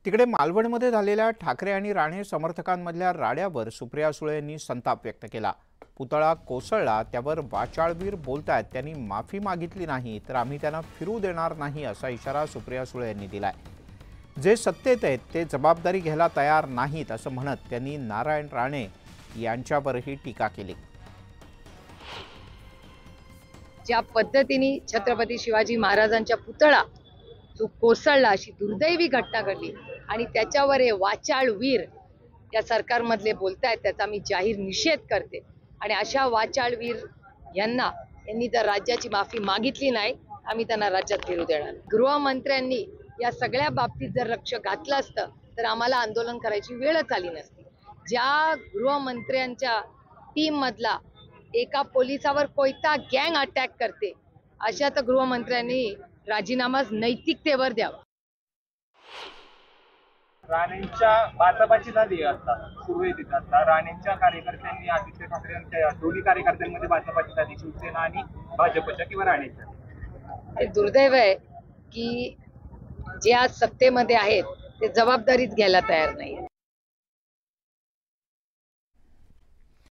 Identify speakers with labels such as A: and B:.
A: तिकडे मालवणमध्ये झालेल्या ठाकरे आणि राणे समर्थकांमधल्या राड्यावर सुप्रिया सुळे यांनी संताप व्यक्त केला। पुतळा कोसळला त्यावर वाचाळवीर बोलतायत त्यांनी माफी मागितली नाही तर आम्ही त्यांना फिरू देणार नाही असा इशारा सुप्रिया सुळे यांनी दिलाय। जे सत्तेत आहेत ते जबाबदारी घ्यायला तयार नाहीत असं म्हणत त्यांनी नारायण राणे यांच्यावरही टीका केली।
B: ज्या पद्धतीने छत्रपती शिवाजी महाराजांच्या पुतळा जो कोसळला अशी दुर्दैवी घटना घडली आणि त्याच्यावर हे वाचाळवीर या सरकारमधले बोलतायत त्याचा मी जाहीर निषेध करते। आणि अशा वाचाळवीर यांनी जर राज्याची माफी मागितली नाही आम्ही त्यांना राज्यात फिरू देणार। गृहमंत्र्यांनी या सगळ्या बाबतीत जर लक्ष घातलं असतं तर आम्हाला आंदोलन करायची वेळच आली नसती। ज्या गृहमंत्र्यांच्या टीम मधला एका पोलिसावर कोयता गँग अटॅक करते अशा तर गृहमंत्र्यांनी राजीनामा नैतिकतेवर द्यावा।
C: राणेंच्या भाजपाची झाली आता सुरुवातीत आता राणेंच्या कार्यकर्त्यांनी आदित्य ठाकरे यांच्या दोन्ही कार्यकर्त्यांमध्ये भाजपाची झाली, शिवसेना आणि भाजपच्या किंवा राणेंच्या।
B: हे दुर्दैव आहे की जे आज सत्तेमध्ये आहेत ते जबाबदारीच घ्यायला तयार नाही।